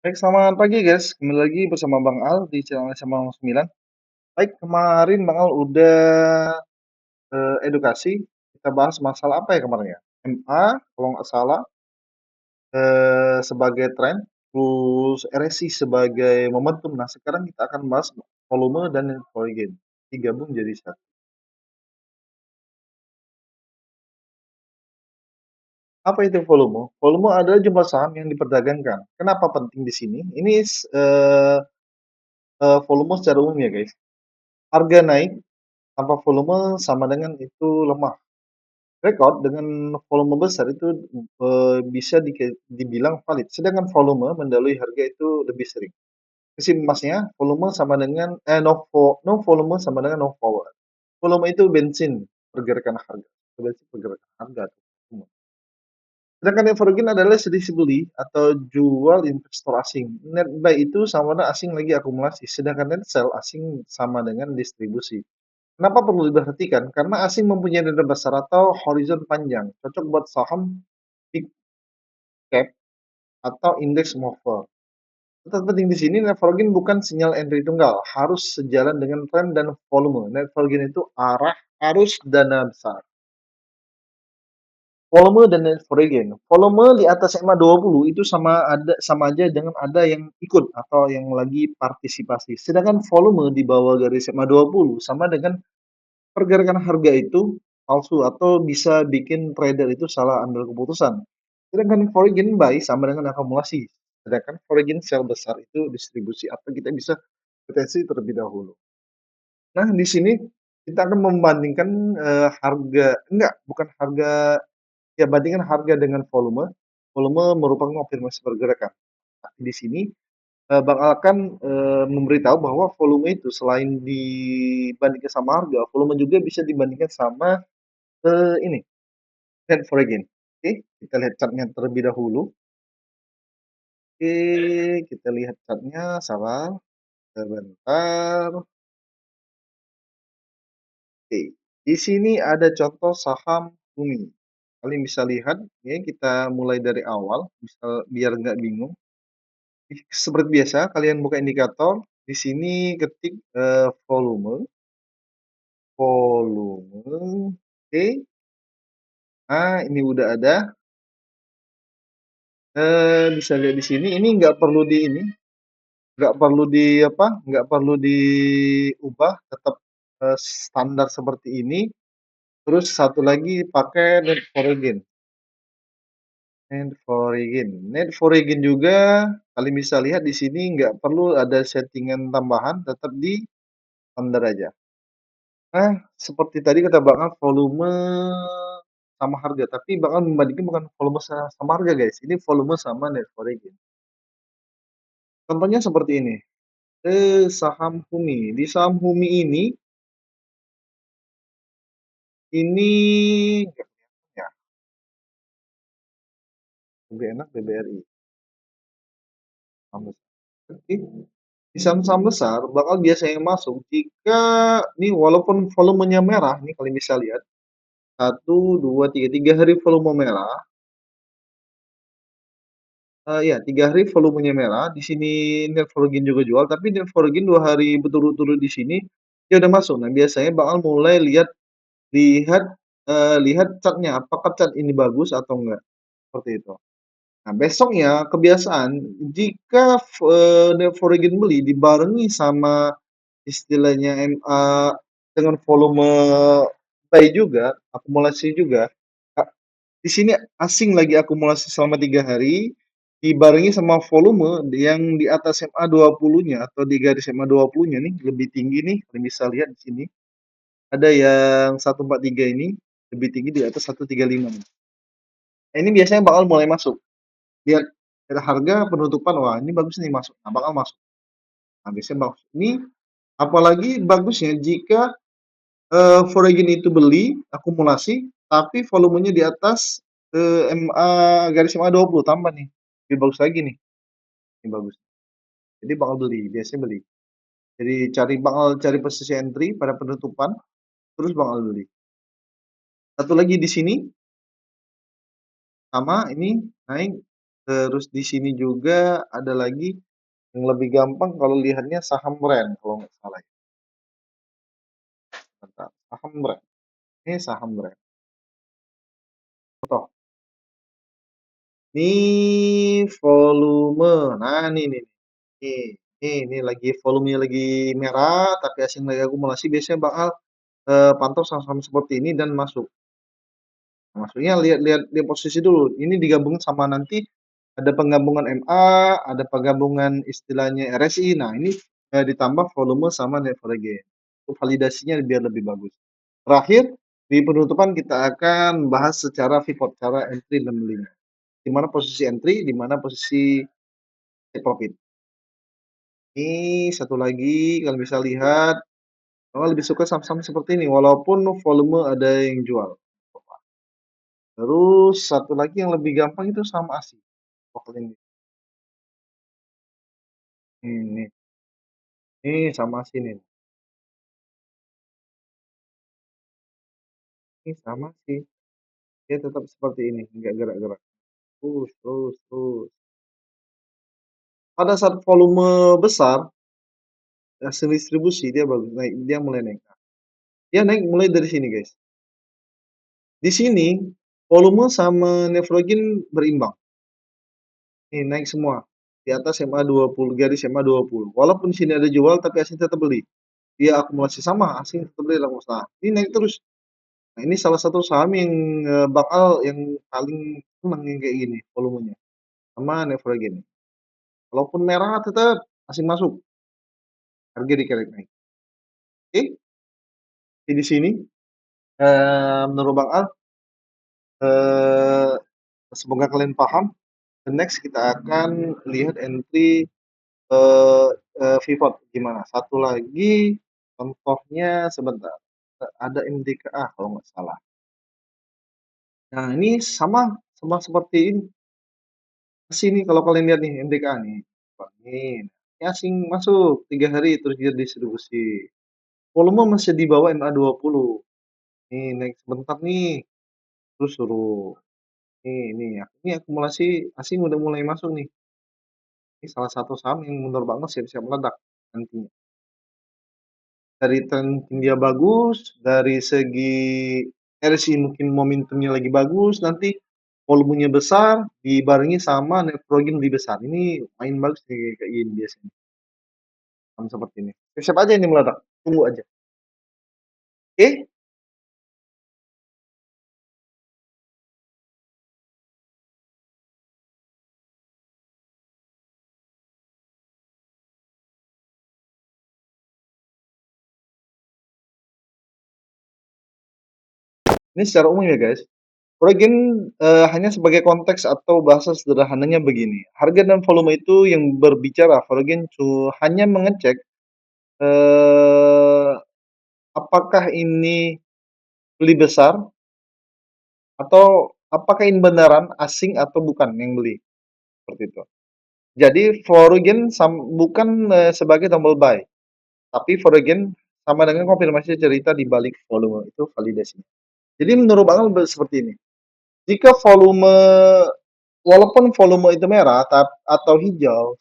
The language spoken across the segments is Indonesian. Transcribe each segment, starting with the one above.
Baik, selamat pagi guys. Kembali lagi bersama Bang Al di channel SMA 9. Baik, kemarin Bang Al udah edukasi, kita bahas masalah apa ya kemarin ya? MA kalau nggak salah, sebagai tren, terus RSI sebagai momentum. Nah, sekarang kita akan bahas volume dan gain, digabung jadi satu. Apa itu volume? Volume adalah jumlah saham yang diperdagangkan. Kenapa penting di sini? Ini volume secara umum ya guys. Harga naik tanpa volume sama dengan itu lemah. Rekor dengan volume besar itu, bisa dibilang valid, sedangkan volume mendahului harga itu lebih sering. Prinsip emasnya, volume sama dengan no volume sama dengan no power. Volume itu bensin pergerakan harga, bensin pergerakan harga. Sedangkan evergreen adalah selisih beli atau jual investor asing. Net buy itu sama dengan asing lagi akumulasi, sedangkan net sell asing sama dengan distribusi. Kenapa perlu diperhatikan? Karena asing mempunyai dana besar atau horizon panjang, cocok buat saham big cap atau index mover. Yang penting di sini networking bukan sinyal entry tunggal, harus sejalan dengan tren dan volume. Networking itu arah arus dana besar. Volume dan networking. Volume di atas SMA 20 itu sama aja dengan ada yang ikut atau yang lagi partisipasi. Sedangkan volume di bawah garis SMA 20 sama dengan pergerakan harga itu palsu atau bisa bikin trader itu salah ambil keputusan. Sedangkan foreign buy sama dengan akumulasi. Sedangkan foreign sell besar itu distribusi atau kita bisa potensi terlebih dahulu. Nah, di sini kita akan membandingkan harga, enggak, bukan harga, ya bandingkan harga dengan volume. Volume merupakan konfirmasi pergerakan. Tapi di sini Bang Al akan memberitahu bahwa volume itu selain dibandingkan sama harga, volume juga bisa dibandingkan sama ini, net foreign. Oke, kita lihat chartnya terlebih dahulu. Oke, kita lihat chartnya, sabar, sebentar. Oke, di sini ada contoh saham Bumi. Kalian bisa lihat, ya kita mulai dari awal, biar nggak bingung. Seperti biasa, kalian buka indikator, di sini ketik volume, oke. Nah, ini udah ada. Bisa lihat di sini, ini nggak perlu di ini, nggak perlu di apa, nggak perlu diubah, tetap standar seperti ini. Terus satu lagi pakai net foreign. Net foreign juga kalian bisa lihat di sini nggak perlu ada settingan tambahan, tetap di standar aja. Nah, seperti tadi kata Bang Al, volume sama harga, tapi Bang Al membandingkan bukan volume sama harga guys, ini volume sama net foreign. Contohnya seperti ini. Saham Humi. Di saham Humi ini ya, lebih enak BBRI. Saham besar. Oke. Di saham-saham besar bakal biasanya masuk jika nih walaupun volumenya merah, nih kalian bisa lihat. Satu, dua, tiga, 3 hari volume merah. Iya, 3 hari volumenya merah. Di sini net foreign juga jual, tapi net foreign 2 hari berturut-turut di sini dia udah masuk. Nah, biasanya bakal mulai lihat lihat lihat chartnya, apakah chart ini bagus atau enggak, seperti itu. Nah, besoknya kebiasaan jika foreign beli dibarengi sama istilahnya MA dengan volume buy juga, akumulasi juga. Di sini asing lagi akumulasi selama 3 hari, dibarengi sama volume yang di atas MA 20-nya atau di garis MA 20-nya nih lebih tinggi nih, kalian bisa lihat di sini. Ada yang 143 ini lebih tinggi di atas 135 nih. Nah, ini biasanya bakal mulai masuk. Lihat harga penutupan, wah ini bagus nih masuk. Nah, bakal masuk. Nah, biasanya bagus. Ini apalagi bagusnya jika foreign itu beli akumulasi tapi volumenya di atas MA garis MA 20 tambah nih. Lebih bagus lagi nih. Ini bagus. Jadi bakal beli, biasanya beli. Jadi bakal cari posisi entry pada penutupan terus bakal beli. Satu lagi di sini sama ini naik Terus di sini juga ada lagi yang lebih gampang kalau lihatnya saham brand kalau nggak salah ya, bentar, saham brand, ini saham brand, contoh, ini volume, nah ini lagi volumenya lagi merah tapi asing lagi akumulasi biasanya bakal, pantau saham-saham seperti ini dan masuk. Maksudnya lihat lihat posisi dulu, ini digabungin sama nanti ada penggabungan MA, ada penggabungan istilahnya RSI. Nah ini, ditambah volume sama Neveragain. Untuk validasinya biar lebih bagus. Terakhir, di penutupan kita akan bahas secara pivot, cara entry dan belinya. Di mana posisi entry, di mana posisi take profit. Ini satu lagi kalian bisa lihat, Kakak lebih suka saham-saham seperti ini walaupun volume ada yang jual. Terus satu lagi yang lebih gampang itu saham ASI. Pokoknya ini sama sih nih, ini sama sih, dia tetap seperti ini, nggak gerak-gerak, terus. Pada saat volume besar, hasil distribusi dia bagus naik, dia mulai naik. Dia naik mulai dari sini guys, di sini volume sama Nevrogen berimbang, nih naik semua, di atas MA20, garis MA20, walaupun di sini ada jual tapi asing tetap beli, dia akumulasi sama, asing tetap beli dalam usaha, ini naik terus. Nah ini salah satu saham yang, bakal yang paling seneng yang kayak gini volumenya, sama Nevrogen. Walaupun merah tetap masih masuk, harga dikerek naik. Oke, di sini, menurut Bang Al, eee, semoga kalian paham. The next kita akan lihat entry, eee pivot gimana. Satu lagi contohnya sebentar, ada MDKA kalau nggak salah. Nah ini sama seperti ini sini kalau kalian lihat nih MDKA nih, ini asing masuk 3 hari terus dia distribusi. Volume masih di bawah MA20. Nih naik sebentar nih, terus suruh ini akumulasi asing udah mulai masuk nih. Ini salah satu saham yang menurut banget siap-siap meledak nantinya. Dari tren dia bagus, dari segi RSI mungkin momentumnya lagi bagus, nanti volumenya besar, dibarengi sama net progen lebih besar. Ini main bagus nih kayak gini biasanya, saham seperti ini. Siap-siap aja ini meledak, tunggu aja. Oke, ini secara umum ya guys. Progen, hanya sebagai konteks atau bahasa sederhananya begini, harga dan volume itu yang berbicara, Progen hanya mengecek, eee, apakah ini beli besar atau apakah ini beneran asing atau bukan yang beli, seperti itu. Jadi Progen bukan, sebagai tombol buy, tapi Progen sama dengan konfirmasi cerita di balik volume, itu validasi. Jadi menurut Bang seperti ini, jika walaupun volume itu merah atau hijau,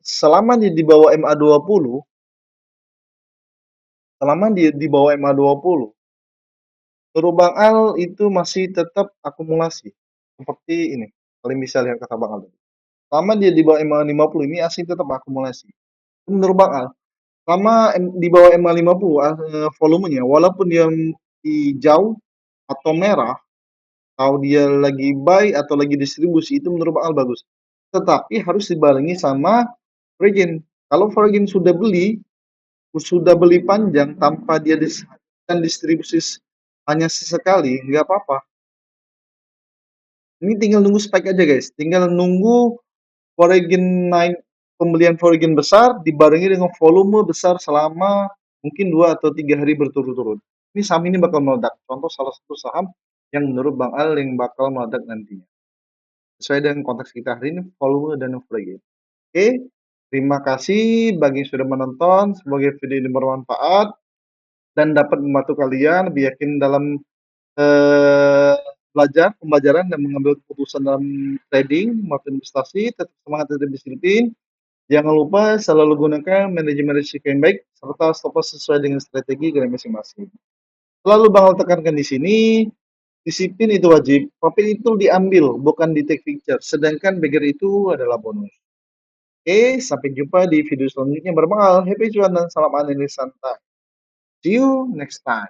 selama dia di bawah MA20, selama dia di bawah MA20, menurut Bang Al itu masih tetap akumulasi. Seperti ini, kalian bisa lihat kata Bang Al tadi. Selama dia di bawah MA50 ini asing tetap akumulasi. Menurut Bang Al, selama di bawah MA50 volumenya, walaupun dia hijau atau merah, atau dia lagi buy atau lagi distribusi, itu menurut Bang Al bagus. Tetapi harus dibarengi sama Virgin. Kalau Virgin sudah beli panjang tanpa dia dan distribusi hanya sesekali, nggak apa-apa. Ini tinggal nunggu spike aja guys. Tinggal nunggu Virgin naik, pembelian Virgin besar dibarengi dengan volume besar selama mungkin 2 atau 3 hari berturut-turut. Ini saham ini bakal meledak. Contoh salah satu saham yang menurut Bang Al yang bakal meledak nantinya. Sesuai dengan konteks kita hari ini, volume dan Virgin. Oke, terima kasih bagi yang sudah menonton. Semoga video ini bermanfaat dan dapat membantu kalian lebih yakin dalam belajar, pembelajaran dan mengambil keputusan dalam trading maupun investasi, tetap semangat, tetap disiplin. Jangan lupa selalu gunakan manajemen risiko yang baik serta stop loss sesuai dengan strategi kalian masing-masing. Selalu Bang tekankan di sini, disiplin itu wajib, profit itu diambil bukan di take picture, sedangkan beggar itu adalah bonus. Oke, sampai jumpa di video selanjutnya bareng Bang Al. Happy cuan dan salam analisis santai. See you next time.